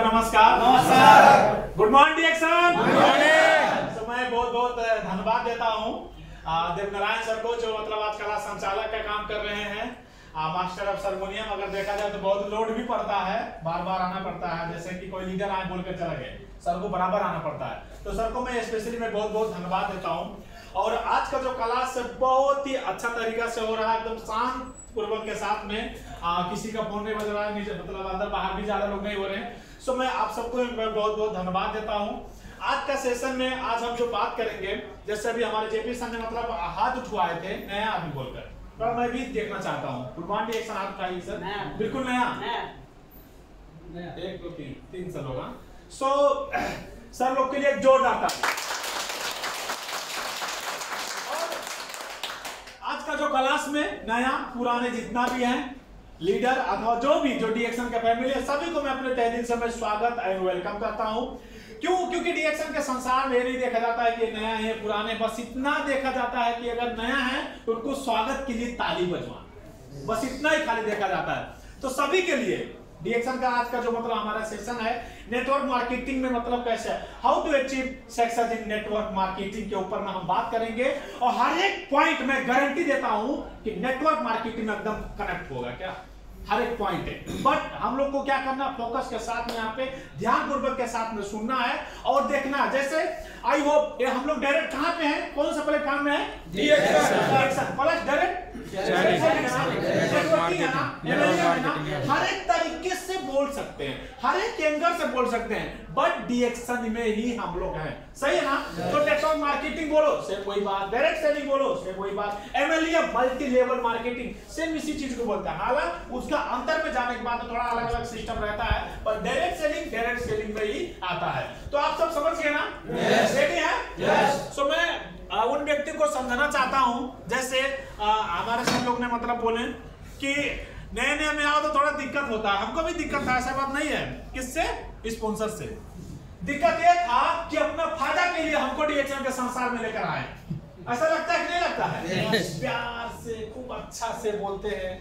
को नमस्कार। नमस्कार। गुड मॉर्निंग डिएक्शन। Good morning. तो मैं बहुत बहुत धन्यवाद देता हूँ देवनारायण सर को, जो मतलब आज क्लास संचालक का काम कर रहे हैं, मास्टर ऑफ हारमोनियम। अगर देखा जाए तो बहुत लोड भी पड़ता है, बार बार आना पड़ता है, जैसे कि कोई लीडर आए बोलकर चला गए, सर को बराबर आना पड़ता है। तो सर को मैं स्पेशली बहुत बहुत धन्यवाद देता हूँ। और आज का जो क्लास बहुत ही अच्छा तरीका से हो रहा है, एकदम शांत पूर्वक के साथ में, किसी का फोन नहीं बज रहा है, नीचे मतलब अंदर बाहर भी ज्यादा लोग नहीं हो रहे हैं। सो मैं आप सबको बहुत बहुत धन्यवाद देता हूँ। आज का सेशन में आज हम जो बात करेंगे, जैसे अभी हमारे जेपी सर ने मतलब हाथ उठवाए थे नया आदमी बोलकर, तो मैं भी देखना चाहता हूँ। गुड मॉर्निंग एक हाथ उठाइए सर, बिल्कुल नया। 1 2 3 सर होगा। सो सर लोग के लिए जोरदार ताली। आज का जो क्लास में नया पुराने जितना भी है लीडर अथवा जो भी जो डिएक्शन का फैमिली है, सभी को मैं अपने तहे दिल से मैं स्वागत एंड वेलकम करता हूं। क्यों? क्योंकि डिएक्शन के संसार में नहीं देखा जाता है कि नया है पुराने, बस इतना देखा जाता है कि अगर नया है तो उनको स्वागत के लिए ताली बजवाना, बस इतना ही खाली देखा जाता है। तो सभी के लिए डिएक्शन का आज का जो मतलब हमारा सेशन है नेटवर्क मार्केटिंग में मतलब कैसे how to achieve success in network marketing के ऊपर में हम बात करेंगे। और हर एक पॉइंट में गारंटी देता हूं कि नेटवर्क मार्केटिंग में एकदम कनेक्ट होगा, क्या हर एक पॉइंट है। बट हम लोग को क्या करना, फोकस के साथ में यहाँ पे ध्यान पूर्वक के साथ में सुनना है और देखना। जैसे आई होप हम लोग डायरेक्ट कहाँ पे हैं, कौन सा प्लेटफॉर्म में है, डायरेक्ट हर एक तरीके से बोल सकते हैं, हर एक एंगल से बोल सकते हैं, बट डिएक्शन में ही हम लोग हैं, सही है ना। तो नेटवर्क मार्केटिंग बोलो सेम वही बात, डायरेक्ट सेलिंग बोलो सेम वही बात, MLM multi level marketing same इसी चीज को बोलता है। हालांकि उसका अंतर में जाने के बाद थोड़ा अलग अलग सिस्टम रहता है, पर डायरेक्ट सेलिंग में ही आता है। तो आप सब समझ गए ना, रेडी है? यस। सो मैं उन व्यक्ति को समझाना चाहता हूं, जैसे हमारे सब लोग ने मतलब बोले कि नए नए में आओ तो थोड़ा दिक्कत होता है, हमको भी दिक्कत था, ऐसा बात नहीं है। किससे? स्पॉन्सर से। दिक्कत यह था कि अपना फायदा के लिए हमको डिएक्शन के संसार में लेकर आए। ऐसा लगता है कि नहीं लगता है? प्यार से खूब अच्छा से बोलते हैं,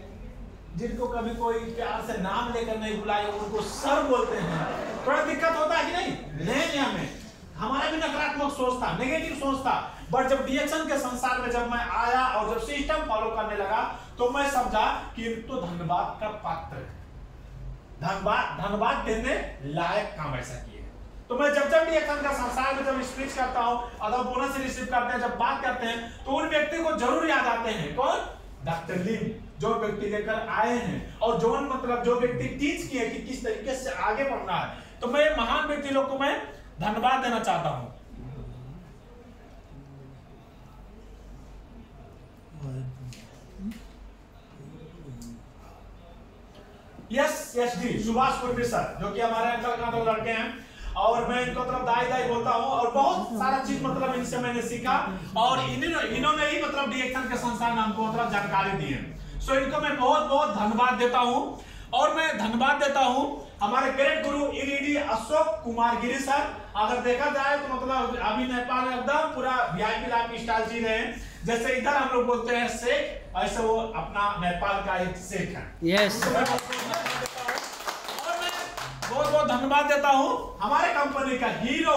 जिनको कभी कोई प्यार से नाम लेकर नहीं बुलाए उनको सर बोलते हैं। थोड़ा दिक्कत होता है कि नहीं? नए में हमारा भी नकारात्मक सोच था, नेगेटिव सोच था, बट जब डिएक्शन के संसार में जब मैं आया और जब सिस्टम फॉलो करने लगा तो मैं समझा कि तो धन्यवाद का पात्र है, धन्यवाद देने लायक काम ऐसा किए। तो मैं जब डिएक्शन का संसार में जब स्पीच करता हूं अथवा बोनस रिसीव करते हैं, जब बात करते हैं तो उन व्यक्ति को जरूर याद आते हैं। कौन? डॉक्टर लिन, जो व्यक्ति लेकर आए हैं और जो मतलब जो व्यक्ति टीच किए कि किस तरीके से आगे बढ़ना है। तो मैं महान व्यक्ति लोग को मैं धन्यवाद देना चाहता हूं। Yes D Subhash Kurmi sir, जो कि हमारे अंकल का तो लड़के हैं, और मैं इनको मतलब दाई बोलता हूँ, और बहुत सारा चीज मतलब इनसे मैंने सीखा, और इन्होंने ही मतलब डिएक्शन के संसार में हमको मतलब जानकारी दी है। सो इनको मैं बहुत बहुत धन्यवाद देता हूँ। और मैं धन्यवाद देता हूँ हमारे ग्रेट गुरु ईडी अशोक कुमार गिरी सर। अगर देखा जाए तो मतलब अभी नेपाल में एकदम पूरा वीआईपी लाइफ स्टाइल जी रहे हैं, जैसे इधर हम लोग बोलते हैं शेख, ऐसे वो अपना नेपाल का एक शेख है। यस। और मैं बहुत बहुत धन्यवाद देता हूँ हमारे कंपनी का हीरो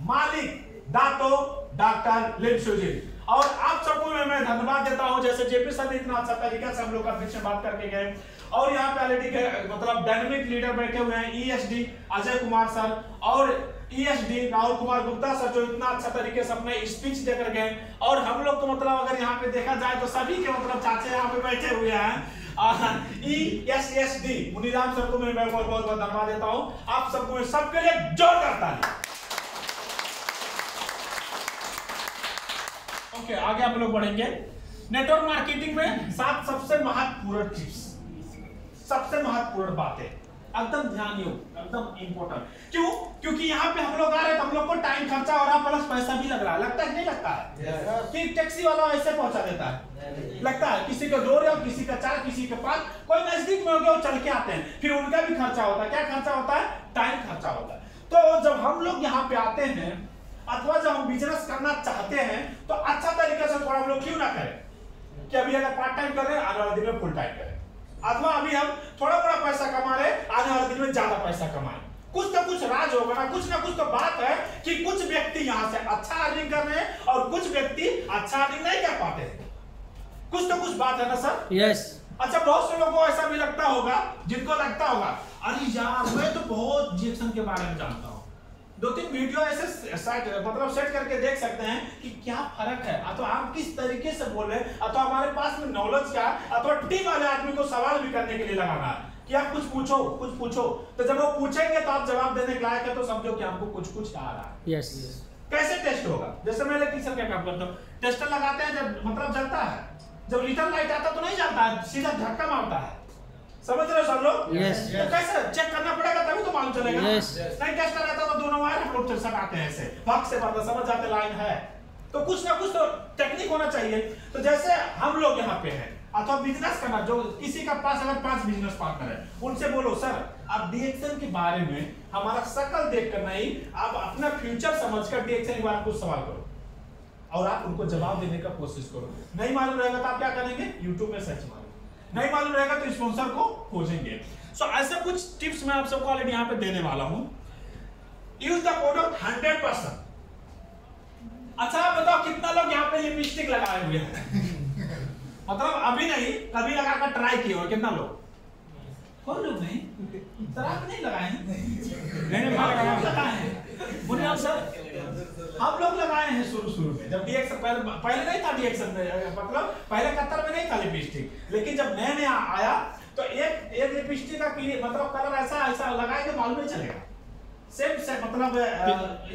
मालिक दातो डॉक्टर लिंसू जी। और आप सबको मैं धन्यवाद देता हूं, जैसे जेपी सर ने इतना अच्छा तरीका से हम लोग का पीछे बात करके गए, और यहाँ पे ऑलरेडी मतलब डायनामिक लीडर बैठे हुए हैं, ईएसडी अजय कुमार सर और ईएसडी राहुल कुमार गुप्ता सर, जो इतना अच्छा तरीके से अपने स्पीच देकर गए। और हम लोग को मतलब अगर यहाँ पे देखा जाए तो सभी के मतलब चाचे यहाँ पे बैठे हुए हैं। ईएसडी मुनीराम सर को मैं बहुत बहुत धन्यवाद देता हूँ। आप सबको मैं सबके लिए जोरदार ताली। ओके, आगे आप लोग बढ़ेंगे। नेटवर्क मार्केटिंग में 7 सबसे महत्वपूर्ण टिप्स, सबसे महत्वपूर्ण बातें, एकदम ध्यान योग, एकदम इंपॉर्टेंट। क्यों? क्योंकि यहाँ पे हम लोग आ रहे हैं तो हम लोग को टाइम खर्चा हो रहा है, प्लस पैसा भी लग रहा है। लगता है कि नहीं लगता है? कि टैक्सी वाला ऐसे पहुंचा देता है, लगता है किसी का 2 या किसी का 4, किसी के 5, कोई नजदीक में हो गया वो चल के आते हैं, फिर उनका भी खर्चा होता है। क्या खर्चा होता है? टाइम खर्चा होता है। तो जब हम लोग यहाँ पे आते हैं अथवा जब हम बिजनेस करना चाहते हैं तो अच्छा तरीके से थोड़ा हम लोग क्यों ना करें कि अभी अगर पार्ट टाइम कर रहे हैं आने वाले दिन में फुल टाइम करें, अथवा अभी हम थोड़ा बड़ा पैसा कमा रहे हैं आने वाले दिन में ज्यादा पैसा कमाएं। कुछ ना कुछ राज होगा ना कुछ तो बात है कि कुछ व्यक्ति यहाँ से अच्छा अर्निंग कर रहे हैं और कुछ व्यक्ति अच्छा अर्निंग नहीं कर पाते हैं। कुछ तो कुछ बात है ना सर? यस। अच्छा, बहुत से लोगों को ऐसा भी लगता होगा, जिनको लगता होगा अरे यार मैं तो बहुत जीएक्शन के बारे में जानता हूँ, 2-3 वीडियो ऐसे सेट करके देख सकते हैं कि क्या फर्क है, अथवा आप किस तरीके से बोल रहे हैं, अथवा हमारे पास में नॉलेज क्या है, अथवा टीम वाले आदमी को सवाल भी करने के लिए लगाना है कि आप कुछ पूछो। तो जब वो पूछेंगे तो आप जवाब देने के लायक है, तो समझो कि हमको कुछ आ रहा है। यस। कैसे टेस्ट होगा? जैसे मैं इलेक्ट्रीशियन का काम करता हूँ, टेस्टर लगाते हैं, जब मतलब जलता है, जब रिटर्न लाइट आता तो नहीं जलता है, सीधा झटका मारता है। समझ रहे हो सब लोग? yes. तो कैसे चेक करना पड़ेगा, तभी तो मालूम चलेगा। yes. नहीं टेस्टर रहता तो दोनों वायर हम लोग सटाते हैं ऐसे, भाग से पता समझ जाते लाइन है। तो कुछ ना कुछ तो टेक्निक होना चाहिए। तो जैसे हम लोग यहाँ पे हैं, अथवा बिजनेस करना, जो किसी का पास अगर 5 बिजनेस पार्टनर है, उनसे बोलो सर आप डीएक्शन के बारे में हमारा शकल देख कर नहीं, आप अपना फ्यूचर समझकर डीएक्शन के बारे में कुछ सवाल करो और आप उनको जवाब देने का कोशिश करो। नहीं मालूम रहेगा तो आप क्या करेंगे? यूट्यूब में सर्च मारो। नहीं मालूम रहेगा तो स्पॉन्सर को खोजेंगे। सो ऐसे कुछ टिप्स मैं आप सबको ऑलरेडी यहाँ पे देने वाला हूँ। Use the product 100%। अच्छा आप बताओ कितना लोग यहाँ पे लिपस्टिक लगाए हुए हैं? मतलब अभी नहीं, कभी लगाकर ट्राई किए हो? कितना लोग? कोई लोग नहीं, शराब नहीं लगाए हैं? नहीं लगाए हैं। बुनियाद सर हम लोग लगाए हैं शुरू में, जब डीएक्शन पहले नहीं था, डीएक्शन में मतलब पहले कतर में नहीं था लिपस्टिक, लेकिन जब नया आया तो एक लिपस्टिक का मतलब कलर ऐसा लगाएंगे मालूम नहीं चलेगा, सेम से मतलब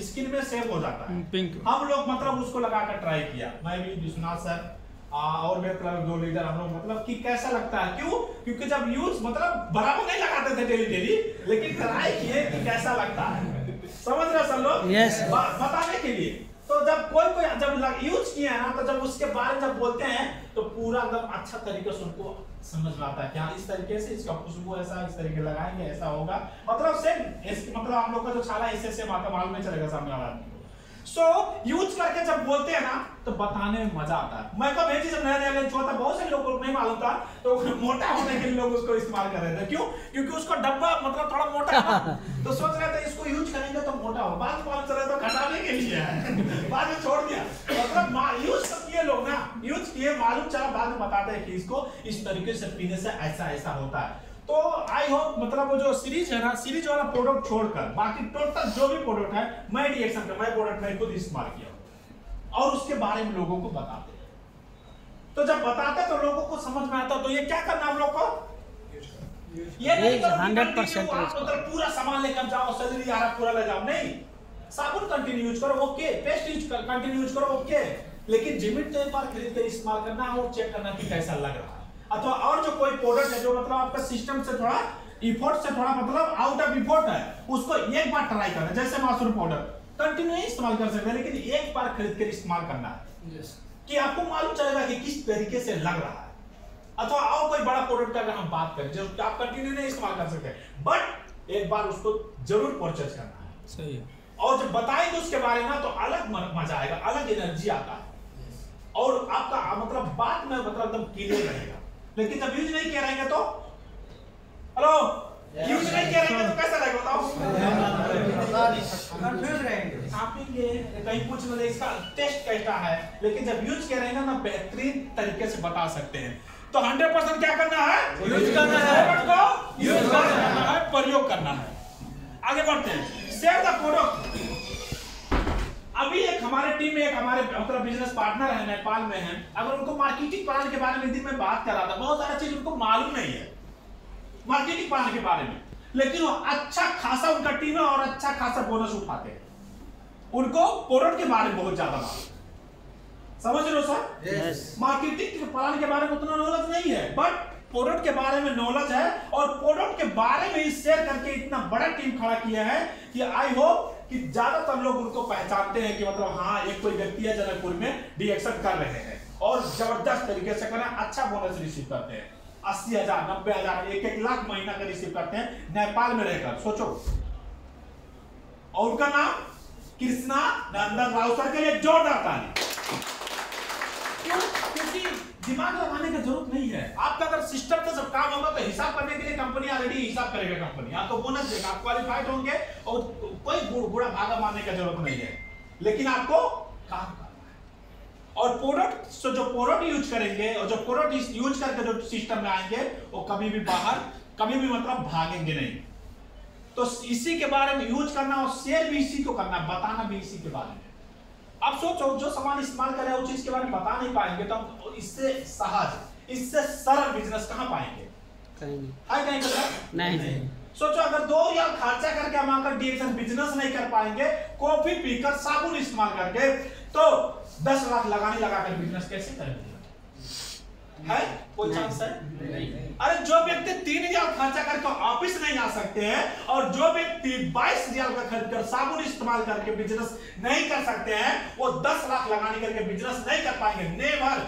स्किन में सेम हो जाता है। पिंक। हम लोग मतलब उसको लगाकर ट्राई किया, मैं भी, विश्वनाथ सर और मेरे क्लब 2 लीडर, हम लोग मतलब कि कैसा लगता है। क्यों? क्योंकि जब यूज मतलब बराबर नहीं लगाते थे डेली, लेकिन ट्राई किए कि कैसा लगता है। समझ रहे सब लोग? yes. बताने के लिए। तो जब कोई जब यूज किया है ना, तो जब उसके बारे में जब बोलते हैं तो पूरा एकदम अच्छा तरीके से उनको समझ में आता है कि हाँ इस तरीके से इसका खुशबू ऐसा, इस तरीके लगाएंगे ऐसा होगा, मतलब सेम मतलब आप लोग का जो छाला ऐसे मालूम नहीं चलेगा सामने वाला आदमी को। सो यूज करके जब बोलते हैं ना तो बताने में मजा आता है। मैं कब भेजी जब नया लॉन्च हुआ था, बहुत से लोगों को नहीं मालूम था, तो मोटा होने के लिए लोग उसको इस्तेमाल कर रहे थे। क्यों? क्योंकि उसका डब्बा मतलब थोड़ा मोटा है, तो सोच रहे थे इसको यूज करेंगे तो मोटा हो, बाद में चले तो घटाने के लिए है, बाद में छोड़ दिया। मतलब यूज तो किए लोग ना, यूज किए, मालूम चला, बाद में बताते हैं कि इसको इस तरीके से पीने से ऐसा होता है। तो आई होप मतलब वो जो सीरीज है ना, सीरीज वाला प्रोडक्ट छोड़कर बाकी टोटल जो भी प्रोडक्ट है, मैं डीएक्शन का मैं प्रोडक्ट मैं खुद इस्तेमाल किया और उसके बारे में लोगों को बताते हैं। तो जब बताते तो लोगों को समझ में आता। तो ये क्या करना हम लोग को? ये नहीं करो 100% आप मतलब पूरा सामान लेकर जाओ, सैलरी आ रहा पूरा ले जाओ, नहीं। साबुन कंटिन्यू यूज करो, okay, paste use continue use करो, ओके, लेकिन जिमिट तो एक बार खरीद कर इस्तेमाल करना और चेक करना कि कैसा लग रहा है। अथवा और जो कोई प्रोडक्ट है जो मतलब आपका सिस्टम से थोड़ा इफोर्ट से थोड़ा मतलब आउट ऑफ इफोर्ट है, उसको एक बार ट्राई करना। जैसे मशरूम पाउडर कंटिन्यू नहीं इस्तेमाल कर सकते, लेकिन एक बार खरीद कर इस्तेमाल करना है कि आपको मालूम चलेगा कि किस तरीके से लग रहा है। अथवा और कोई बड़ा प्रोडक्ट का अगर हम बात करें जो आप कंटिन्यू नहीं इस्तेमाल कर सकते, बट एक बार उसको जरूर परचेज करना है। सही है। और जब बताएंगे उसके बारे में तो अलग मजा आएगा, अलग एनर्जी आता है और आपका मतलब बात में मतलब एकदम क्लियर रहेगा। लेकिन जब यूज नहीं किया रहेंगे तो हेलो यूज नहीं किया रहेंगे तो कैसा लगेगा बताओ? कंफ्यूज रहेंगे, छापेंगे, कहीं पूछ ले इसका टेस्ट कैसा है। लेकिन जब यूज किया रहेगा ना, बेहतरीन तरीके से बता सकते हैं। तो 100% क्या करना है? यूज करना है, प्रोडक्ट को यूज करना है, प्रयोग करना है। आगे बढ़ते हैं। Share the product. अभी एक हमारे टीम में एक हमारे मतलब बिजनेस पार्टनर है, नेपाल में है। अगर उनको मार्केटिंग प्लान के बारे में दिन में बात करा था, बहुत सारा चीज उनको मालूम नहीं है मार्केटिंग प्लान के बारे में, लेकिन वो अच्छा खासा उनका टीम है और अच्छा खासा बोनस उठाते हैं। उनको प्रोडक्ट के बारे में बहुत ज्यादा मालूम। समझ रहे हो सर? yes. मार्केटिंग के प्लान के बारे में उतना नॉलेज नहीं है, बट प्रोडक्ट के बारे में नॉलेज है और प्रोडक्ट के बारे में शेयर करके इतना बड़ा टीम खड़ा किया है कि आई होप कि ज्यादातर लोग उनको पहचानते हैं कि मतलब हाँ एक कोई व्यक्ति है जनकपुर में डीएक्शन कर रहे हैं और जबरदस्त तरीके से कर रहे हैं, अच्छा बोनस रिसीव करते हैं, 80,000 90,000 1 लाख महीना का रिसीव करते हैं नेपाल में रहकर। सोचो। और उनका नाम कृष्णा नंदन राव सर के लिए जोरदार ताली। क्योंकि दिमाग लगाने की जरूरत नहीं है। आपका अगर सिस्टम से सब काम होगा तो हिसाब करने के लिए कंपनी ऑलरेडी हिसाब करेगा। कंपनी आपको बोनस देगा, आप क्वालिफाइड होंगे और कोई बुरा भागा मारने की जरूरत नहीं है, लेकिन आपको काम करना है। और प्रोडक्ट जो प्रोडक्ट यूज करेंगे और जो प्रोडक्ट यूज करके जो सिस्टम में आएंगे वो कभी भी बाहर, कभी भी मतलब भागेंगे नहीं। तो इसी के बारे में यूज करना और शेयर भी इसी को करना, बताना भी इसी के बारे में। अब सोचो जो सामान इस्तेमाल कर रहे हैं उस चीज के बारे में बता नहीं पाएंगे तो हम इससे सहज, इससे सरल बिजनेस कहां पाएंगे? कहीं नहीं। सोचो अगर 2 रियाल खर्चा करके हम आकर डीएक्सन बिजनेस नहीं कर पाएंगे, कॉफी पीकर साबुन इस्तेमाल करके, तो 10 लाख लगाकर बिजनेस कैसे करेंगे? है कोई चांस है? अरे जो व्यक्ति 3 रियाल खर्चा करके ऑफिस नहीं आ सकते हैं और जो व्यक्ति 22 रियाल का खर्च कर साबुन इस्तेमाल करके बिजनेस नहीं कर सकते हैं, वो 10 लाख लगाने करके बिजनेस नहीं कर पाएंगे। नेवर,